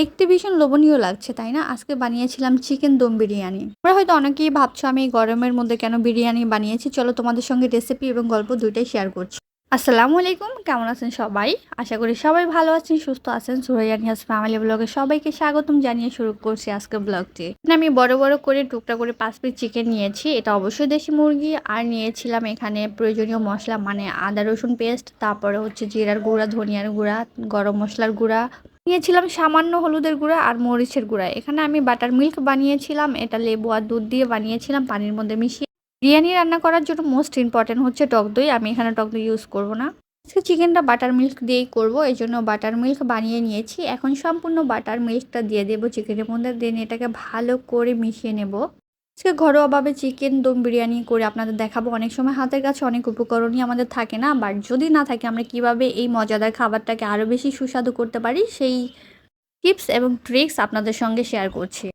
দেখতে ভীষণ লোভনীয় লাগছে, তাই না? আজকে বানিয়েছিলাম চিকেন দম বিরিয়ানি। তোমরা হয়তো অনেকেই ভাবছো আমি এই গরমের মধ্যে কেন বিরিয়ানি বানিয়েছি। চলো তোমাদের সঙ্গে রেসিপি এবং গল্প ২ টাই শেয়ার করছি। আসসালামু আলাইকুম। কেমন আছেন সবাই? আশা করি সবাই ভালো আছেন, সুস্থ আছেন। সুরাইয়া নিহাজ ফ্যামিলি ব্লগে সবাইকে স্বাগতম জানিয়ে শুরু করছি আজকের ব্লগটি। এখানে আমি বড়, বড় করে টুকরা করে ৫ পিস চিকেন নিয়েছি। এটা অবশ্যই দেশি মুরগি। আর নিয়েছিলাম এখানে প্রয়োজনীয় মসলা মানে আদা রসুন পেস্ট, তারপরে হচ্ছে জিরার গুঁড়া, ধনিয়ার গুঁড়া, গরম মসলার গুঁড়া। নিয়েছিলাম সামান্য হলুদের গুঁড়া আর মরিচের গুঁড়া। এখানে আমি বাটার মিল্ক বানিয়েছিলাম। এটা লেবু আর দুধ দিয়ে বানিয়েছিলাম পানির মধ্যে মিশিয়ে। বিরিয়ানি রান্না করার জন্য মোস্ট ইম্পর্টেন্ট হচ্ছে টক দই। আমি এখানে টক দই ইউজ করব না। আজকে চিকেনটা বাটার মিল্ক দিয়েই করব, এই জন্য বাটার মিল্ক বানিয়ে নিয়েছি। এখন সম্পূর্ণ বাটার মিল্কটা দিয়ে দেবো চিকেনের মধ্যে, দেন এটাকে ভালো করে মিশিয়ে নেব। আজকে ঘরোয়াভাবে চিকেন দম বিরিয়ানি করে আপনাদের দেখাবো। অনেক সময় হাতের কাছে অনেক উপকরণই আমাদের থাকে না, বাট যদি না থাকে আমরা কিভাবে এই মজাদার খাবারটাকে আরও বেশি সুস্বাদু করতে পারি সেই টিপস এবং ট্রিক্স আপনাদের সঙ্গে শেয়ার করছি।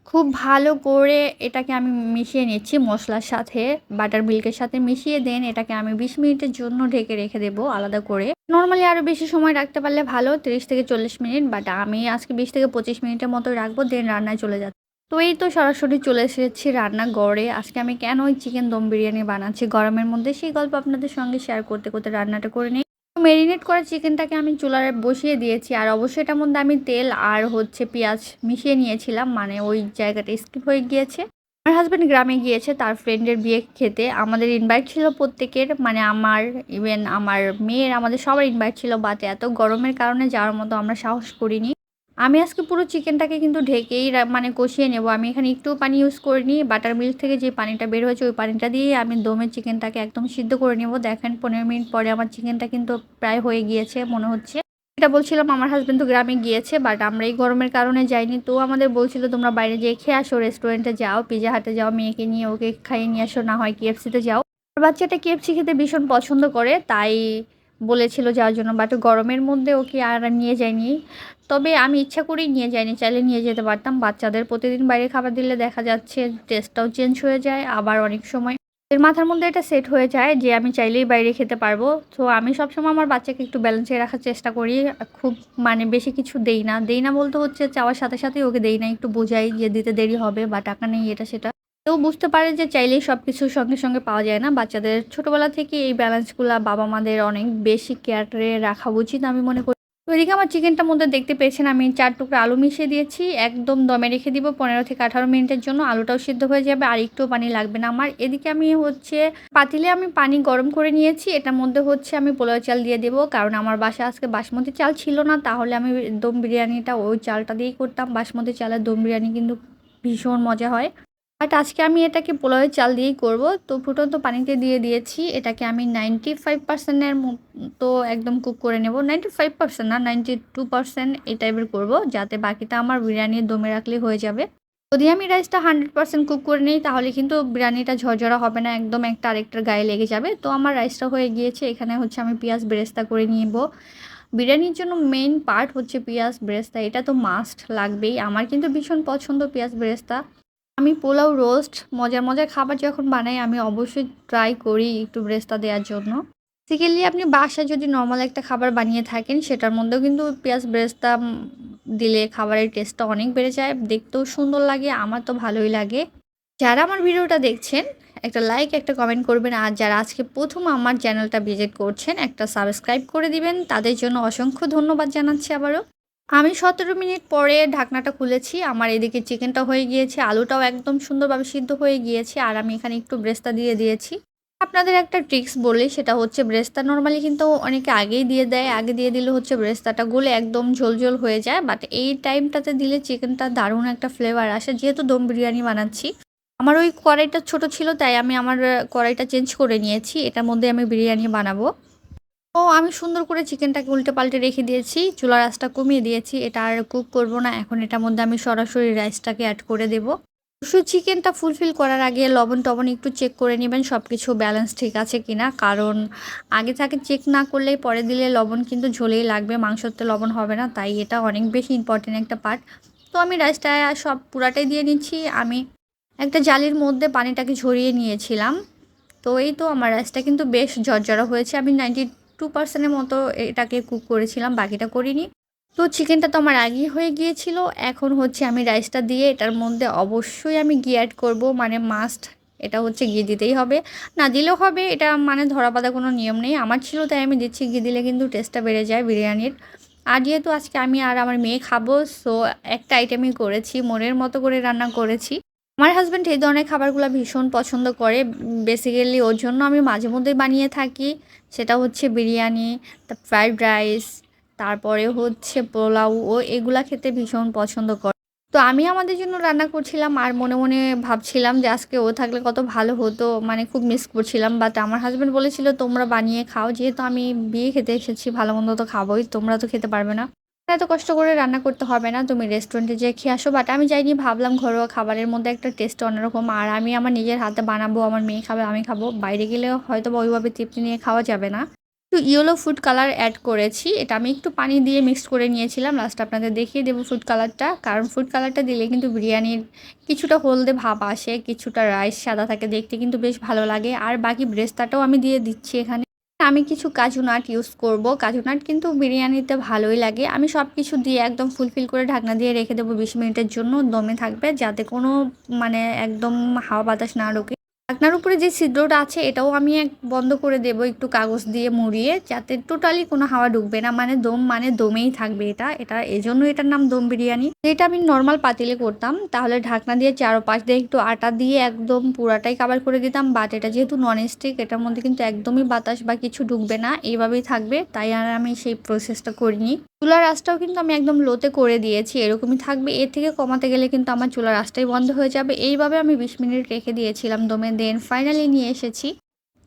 খুব ভালো করে এটাকে আমি মিশিয়ে নিচ্ছি মশলার সাথে, বাটার মিল্কের সাথে মিশিয়ে দেন এটাকে আমি ২০ মিনিটের জন্য ঢেকে রেখে দেবো আলাদা করে। নর্মালি আরও বেশি সময় রাখতে পারলে ভালো, ৩০ থেকে ৪০ মিনিট, বাট আমি আজকে ২০ থেকে ২৫ মিনিটের মতো রাখবো, দেন রান্নায় চলে যাচ্ছি। তো এই তো সরাসরি চলে এসেছি রান্নাঘরে। আজকে আমি কেন ওই চিকেন দম বিরিয়ানি বানাচ্ছি গরমের মধ্যে সেই গল্প আপনাদের সঙ্গে শেয়ার করতে করতে রান্নাটা করে নিই। মেরিনেট করা চিকেনটাকে আমি চুলায় বসিয়ে দিয়েছি, আর অবশ্যই এটার মধ্যে আমি তেল আর হচ্ছে পেঁয়াজ মিশিয়ে নিয়েছিলাম, মানে ওই জায়গাটা স্কিপ হয়ে গিয়েছে। আমার হাজব্যান্ড গ্রামে গিয়েছে তার ফ্রেন্ডের বিয়ে খেতে। আমাদের ইনভাইট ছিল প্রত্যেকের, মানে আমার, ইভেন আমার মেয়ের, আমাদের সবার ইনভাইট ছিল, বাট এত গরমের কারণে যাওয়ার মতো আমরা সাহস করিনি। আমি আজকে পুরো চিকেনটাকে কিন্তু ঢেকেই মানে কষিয়ে নেব। আমি এখানে একটু পানি ইউজ করিনি। বাটার মিল্ক থেকে যে পানিটা বের হয়েছে ওই পানিটা দিয়ে আমি দমে চিকেনটাকে একদম সিদ্ধ করে নেব। দেখেন ১৫ মিনিট পরে আমার চিকেনটা কিন্তু প্রায় হয়ে গিয়েছে মনে হচ্ছে। এটা বলছিলাম আমার হাজব্যান্ড তো গ্রামে গিয়েছে, বাট আমরা এই গরমের কারণে যাইনি। তো আমাদের বলছিল তোমরা বাইরে যেয়ে খেয়ে আসো, রেস্টুরেন্টে যাও, পিজা হাটে যাও, মেয়েকে নিয়ে ওকে খাইয়ে নিয়ে আসো, না হয় কেএফসিতে যাও। আর বাচ্চাটা কেএফসি খেতে ভীষণ পছন্দ করে, তাই বলেছিল যাওয়ার জন্য, বাট গরমের মধ্যে ওকে আর নিয়ে যায়নি। তবে আমি ইচ্ছা করেই নিয়ে যাইনি, চাইলে নিয়ে যেতে পারতাম। বাচ্চাদের প্রতিদিন বাইরে খাবার দিলে দেখা যাচ্ছে টেস্টটাও চেঞ্জ হয়ে যায়, আবার অনেক সময় এর মাথার মধ্যে এটা সেট হয়ে যায় যে আমি চাইলেই বাইরে খেতে পারবো। তো আমি সবসময় আমার বাচ্চাকে একটু ব্যালেন্সে রাখার চেষ্টা করি। খুব মানে বেশি কিছু দেই না বলতে হচ্ছে চাওয়ার সাথে সাথেই ওকে দেই না, একটু বোঝাই যে দিতে দেরি হবে বা টাকা নেই এটা সেটা। কেউ বুঝতে পারে যে চাইলেই সব কিছু সঙ্গে সঙ্গে পাওয়া যায় না। বাচ্চাদের ছোটোবেলা থেকে এই ব্যালেন্সগুলো বাবা মাদের অনেক বেশি কেয়ারে রাখা উচিত আমি মনে করি। তো এদিকে আমার চিকেনটার মধ্যে দেখতে পেয়েছেন আমি ৪ টুকরা আলু মিশিয়ে দিয়েছি। একদম দমে রেখে দিব ১৫ থেকে ১৮ মিনিটের জন্য। আলুটাও সিদ্ধ হয়ে যাবে আর একটুও পানি লাগবে না আমার। এদিকে আমি হচ্ছে পাতিলে আমি পানি গরম করে নিয়েছি। এটার মধ্যে হচ্ছে আমি পোলাও চাল দিয়ে দেবো, কারণ আমার বাসায় আজকে বাসমতি চাল ছিল না, তাহলে আমি দম বিরিয়ানিটা ওই চালটা দিয়েই করতাম। বাসমতি চালের দম বিরিয়ানি কিন্তু ভীষণ মজা হয়। বাট আজকে আমি এটাকে পোলাওয়ের চাল দিয়েই করব। তো ফুটন্ত পানিতে দিয়ে দিয়েছি। এটাকে আমি 95% এর মতো একদম কুক করে নেব। 95% না, 92% এই টাইপের করব, যাতে বাকিটা আমার বিরিয়ানির দমে রাখলে হয়ে যাবে। যদি আমি রাইসটা 100% কুক করে নিই তাহলে কিন্তু বিরিয়ানিটা ঝরঝরা হবে না, একদম একটা আরেকটার গায়ে লেগে যাবে। তো আমার রাইসটা হয়ে গিয়েছে। এখানে হচ্ছে আমি পেঁয়াজ বেরেস্তা করে নিব। বিরিয়ানির জন্য মেইন পার্ট হচ্ছে পেঁয়াজ বেরেস্তা, এটা তো মাস্ট লাগবেই। আমার কিন্তু ভীষণ পছন্দ পেঁয়াজ বেরেস্তা। আমি পোলাও, রোস্ট, মজার মজার খাবার যখন বানাই আমি অবশ্যই ট্রাই করি একটু বেরেস্তা দেওয়ার জন্য। বেসিক্যালি আপনি বাসায় যদি নরমাল একটা খাবার বানিয়ে থাকেন সেটার মধ্যেও কিন্তু পেঁয়াজ বেরেস্তা দিলে খাবারের টেস্টটা অনেক বেড়ে যায়, দেখতেও সুন্দর লাগে, আমার তো ভালোই লাগে। যারা আমার ভিডিওটা দেখছেন একটা লাইক একটা কমেন্ট করবেন, আর যারা আজকে প্রথম আমার চ্যানেলটা ভিজিট করছেন একটা সাবস্ক্রাইব করে দিবেন, তাদের জন্য অসংখ্য ধন্যবাদ জানাচ্ছি আবারও। আমি ১৭ মিনিট পরে ঢাকনাটা খুলেছি। আমার এদিকে চিকেনটা হয়ে গিয়েছে, আলুটাও একদম সুন্দরভাবে সিদ্ধ হয়ে গিয়েছে, আর আমি এখানে একটু ব্রেস্তা দিয়ে দিয়েছি। আপনাদের একটা ট্রিক্স বলি, সেটা হচ্ছে ব্রেস্তা নরমালি কিন্তু অনেকে আগেই দিয়ে দেয়, আগে দিয়ে দিলে হচ্ছে ব্রেস্তাটা গলে একদম ঝোল হয়ে যায়, বাট এই টাইমটাতে দিলে চিকেনটা দারুণ একটা ফ্লেভার আসে। যেহেতু দম বিরিয়ানি বানাচ্ছি, আমার ওই কড়াইটা ছোট ছিল, তাই আমি আমার কড়াইটা চেঞ্জ করে নিয়েছি, এটার মধ্যে আমি বিরিয়ানি বানাবো। তো আমি সুন্দর করে চিকেনটাকে উল্টে পাল্টে রেখে দিয়েছি, চুলার আঁচটা কমিয়ে দিয়েছি, এটা আর কুক করব না। এখন এটার মধ্যে আমি সরাসরি রাইসটাকে অ্যাড করে দেব। অবশ্যই চিকেনটা ফুলফিল করার আগে লবণ টবণ একটু চেক করে নেবেন সব কিছু ব্যালেন্স ঠিক আছে কিনা, কারণ আগে থেকে চেক না করলেই পরে দিলে লবণ কিন্তু ঝোলেই লাগবে, মাংসতে লবণ হবে না, তাই এটা অনেক বেশি ইম্পর্টেন্ট একটা পার্ট। তো আমি রাইসটা সব পুরাটাই দিয়ে নিচ্ছি। আমি একটা জালির মধ্যে পানিটাকে ঝরিয়ে নিয়েছিলাম। তো এই তো আমার রাইসটা কিন্তু বেশ ঝরঝরা হয়েছে। আমি 92% এর মতো এটাকে কুক করেছিলাম, বাকিটা করিনি। তো চিকেনটা তো আমার আগেই হয়ে গিয়েছিল। এখন হচ্ছে আমি রাইসটা দিয়ে এটার মধ্যে অবশ্যই আমি ঘি অ্যাড করব, মানে মাস্ট। এটা হচ্ছে ঘি দিতেই হবে, না দিলেও হবে, এটা মানে ধরা বাঁধা কোনো নিয়ম নেই। আমার ছিল তাই আমি দিচ্ছি। ঘি দিলে কিন্তু টেস্টটা বেড়ে যায় বিরিয়ানির। আর যেহেতু আজকে আমি আর আমার মেয়ে খাবো, সো একটা আইটেমই করেছি, মনের মতো করে রান্না করেছি। আমার হাজব্যান্ড এই ধরনের খাবারগুলো ভীষণ পছন্দ করে। বেসিক্যালি ওর জন্য আমি মাঝে মধ্যেই বানিয়ে থাকি। সেটা হচ্ছে বিরিয়ানি, ফ্রাইড রাইস, তারপরে হচ্ছে পোলাও, ও এগুলা খেতে ভীষণ পছন্দ করে। তো আমি আমাদের জন্য রান্না করছিলাম আর মনে মনে ভাবছিলাম যে আজকে ও থাকলে কত ভালো হতো, মানে খুব মিস করছিলাম। বাট আমার হাজব্যান্ড বলেছিল তোমরা বানিয়ে খাও, যেহেতু আমি বিয়ে খেতে এসেছি, ভালো মন্দ তো খাবোই, তোমরা তো খেতে পারবে না, এত কষ্ট করে রান্না করতে হবে না, তুমি রেস্টুরেন্টে যেয়ে খেয়ে আসো। বাট আমি যাইনি, ভাবলাম ঘরোয়া খাবারের মধ্যে একটা টেস্ট অন্যরকম, আর আমি আমার নিজের হাতে বানাবো, আমার মেয়ে খাবে, আমি খাবো, বাইরে গেলে হয়তো বা ওইভাবে তৃপ্তি নিয়ে খাওয়া যাবে না। একটু ইয়েলো ফুড কালার অ্যাড করেছি, এটা আমি একটু পানি দিয়ে মিক্সড করে নিয়েছিলাম। লাস্ট আপনাদের দেখিয়ে দেবো ফুড কালারটা, কারণ ফুড কালারটা দিলে কিন্তু বিরিয়ানির কিছুটা হলদে ভাব আসে, কিছুটা রাইস সাদা থাকে, দেখতে কিন্তু বেশ ভালো লাগে। আর বাকি ব্রেস্তাটাও আমি দিয়ে দিচ্ছি এখানে। আমি কিছু কাজু নাট ইউজ করব। কাজু নাট কিন্তু বিরিয়ানিতে ভালোই লাগে। আমি সব কিছু দিয়ে একদম ফুলফিল করে ঢাকনা দিয়ে রেখে দেবো 20 মিনিটের জন্য, দমে থাকবে, যাতে কোনো মানে একদম হাওয়া বাতাস না ঢোকে। ঢাকনার উপরে যে ছিদ্রটা আছে এটাও আমি বন্ধ করে দেব একটু কাগজ দিয়ে মুড়িয়ে, যাতে টোটালি কোনো হাওয়া ঢুকবে না, মানে দম মানে দমেই থাকবে। এটা এজন্য এটার নাম দম বিরিয়ানি। যেটা আমি নর্মাল পাতিলে করতাম তাহলে ঢাকনা দিয়ে চারপাশ দিয়ে একটু আটা দিয়ে একদম পুরাটাই কাভার করে দিতাম। বাট এটা যেহেতু ননস্টিক, এটার মধ্যে কিন্তু একদমই বাতাস বা কিছু ঢুকবে না, এইভাবেই থাকবে, তাই আর আমি সেই প্রসেসটা করিনি। চুলার আঁচটাও কিন্তু আমি একদম লোতে করে দিয়েছি, এরকমই থাকবে। এর থেকে কমাতে গেলে কিন্তু আমার চুলার আঁচটাই বন্ধ হয়ে যাবে। এইভাবে আমি 20 মিনিট রেখে দিয়েছিলাম দমে, দেন ফাইনালি নিয়ে এসেছি।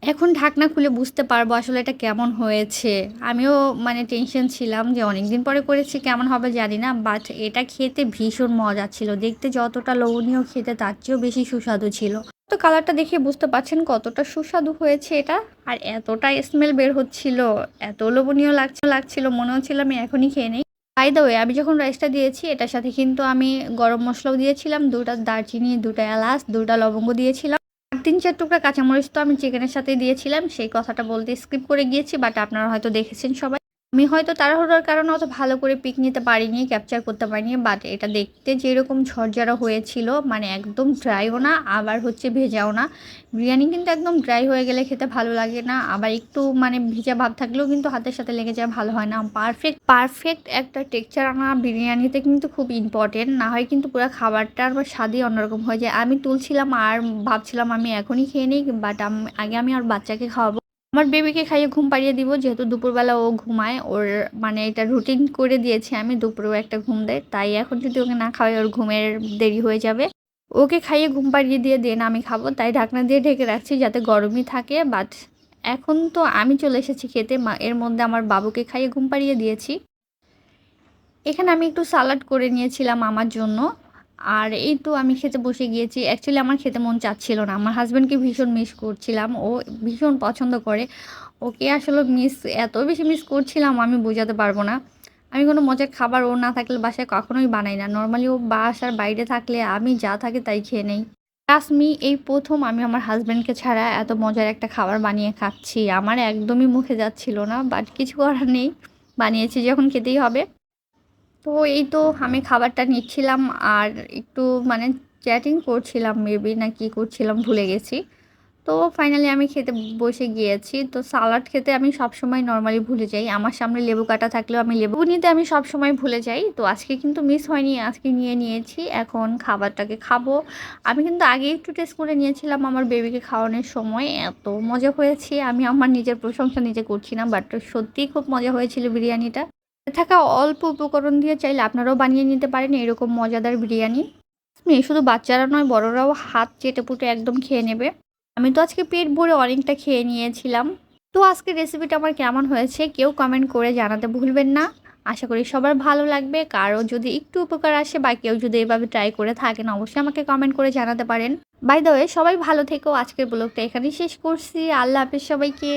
এখন ঢাকনা খুলে বুঝতে পারবো আসলে এটা কেমন হয়েছে। আমিও মানে টেনশন ছিলাম যে অনেকদিন পরে করেছি, কেমন হবে জানি না, বাট এটা খেতে ভীষণ মজা ছিল। দেখতে যতটা লোভনীয়, খেতে তার চেয়েও বেশি সুস্বাদু ছিল। তো কালারটা দেখে বুঝতে পারছেন কতটা সুস্বাদু হয়েছে এটা, আর এতটা স্মেল বের হচ্ছিল, এত লোভনীয় লাগছিল, মনে হচ্ছিল আমি এখনই খেয়ে নেই। বাই দ্য ওয়ে, আমি যখন রাইসটা দিয়েছি এটার সাথে কিন্তু আমি গরম মশলাও দিয়েছিলাম, 2টা দারচিনি, 2টা এলাচ, 2টা লবঙ্গ দিয়েছিলাম। আর 3-4 টুকরা কাঁচামরিচ তো আমি চিকেনের সাথেই দিয়েছিলাম, সেই কথাটা বলতে স্কিপ করে গিয়েছি, বাট আপনারা হয়তো দেখেছেন সবাই। আমি হয়তো তাড়াহুড়োর কারণে অত ভালো করে পিক নিতে পারিনি, ক্যাপচার করতে পারিনি, বাট এটা দেখতে যেরকম ঝরঝরা হয়েছিল, মানে একদম ড্রাইও না আবার হচ্ছে ভেজাও না। বিরিয়ানি কিন্তু একদম ড্রাই হয়ে গেলে খেতে ভালো লাগে না, আবার একটু মানে ভিজা ভাব থাকলেও কিন্তু হাতের সাথে লেগে যায়, ভালো হয় না। পারফেক্ট একটা টেক্সচার আনা বিরিয়ানিতে কিন্তু খুব ইম্পর্টেন্ট, না হয় কিন্তু পুরো খাবারটার বা স্বাদই অন্যরকম হয়ে যায়। আমি তুলছিলাম আর ভাবছিলাম আমি এখনই খেয়ে নিই, বাট আগে আমি আর বাচ্চাকে খাওয়াবো, আমার বেবিকে খাইয়ে ঘুম পাড়িয়ে দিব, যেহেতু দুপুরবেলা ও ঘুমায়। ওর মানে এটা রুটিন করে দিয়েছি আমি, দুপুরেও একটা ঘুম দেয়, তাই এখন যদি ওকে না খাওয়াই ওর ঘুমের দেরি হয়ে যাবে। ওকে খাইয়ে ঘুম পাড়িয়ে দিয়ে দেন আমি খাবো, তাই ঢাকনা দিয়ে ঢেকে রাখছি যাতে গরমই থাকে। বাট এখন তো আমি চলে এসেছি খেতে, এর মধ্যে আমার বাবুকে খাইয়ে ঘুম পাড়িয়ে দিয়েছি। এখানে আমি একটু সালাড করে নিয়েছিলাম আমার জন্য, আর এই তো আমি খেতে বসে গিয়েছি। অ্যাকচুয়ালি আমার খেতে মন চাচ্ছিল না, আমার হাজব্যান্ডকে ভীষণ মিস করছিলাম, ও ভীষণ পছন্দ করে। ওকে আসলে এত বেশি মিস করছিলাম আমি বোঝাতে পারবো না। আমি কোনো মজার খাবার ও না থাকলে বাসায় কখনোই বানাই না। নর্মালি ও বাসার বাইরে থাকলে আমি যা থাকে তাই খেয়ে নেই। ট্রাস্ট মি, এই প্রথম আমি আমার হাজব্যান্ডকে ছাড়া এত মজার একটা খাবার বানিয়ে খাচ্ছি। আমার একদমই মুখে যাচ্ছিল না, বাট কিছু করার নেই, বানিয়েছি যখন খেতেই হবে। তো এই তো আমি খাবারটা নিচ্ছিলাম আর একটু মানে চ্যাটিং করছিলাম, মেবি না কি করছিলাম ভুলে গেছি। তো ফাইনালি আমি খেতে বসে গিয়েছি। তো সালাড খেতে আমি সবসময় নর্মালি ভুলে যাই, আমার সামনে লেবু কাটা থাকলেও আমি লেবু নিতে আমি সবসময় ভুলে যাই। তো আজকে কিন্তু মিস হয়নি, আজকে নিয়ে নিয়েছি, এখন খাবারটাকে খাবো। আমি কিন্তু আগে একটু টেস্ট করে নিয়েছিলাম আমার বেবিকে খাওয়ানোর সময়, এত মজা হয়েছে, আমি আমার নিজের প্রশংসা নিজে করছি না, বাট সত্যিই খুব মজা হয়েছিল বিরিয়ানিটা। থাকা অল্প উপকরণ দিয়ে চাইলে আপনারাও বানিয়ে নিতে পারেন এরকম মজাদার বিরিয়ানি। শুধু বাচ্চারা নয়, বড়রাও হাত চেটেপুটে একদম খেয়ে নেবে। আমি তো আজকে পেট ভরে অনেকটা খেয়ে নিয়েছিলাম। তো আজকের রেসিপিটা আমার কেমন হয়েছে কেউ কমেন্ট করে জানাতে ভুলবেন না। আশা করি সবার ভালো লাগবে। কারো যদি একটু উপকার আসে বা কেউ যদি এভাবে ট্রাই করে থাকেন, অবশ্যই আমাকে কমেন্ট করে জানাতে পারেন। বাই দ্য ওয়ে, সবাই ভালো থেকো। আজকের ব্লগটা এখানেই শেষ করছি। আল্লাহ হাফেজ সবাইকে।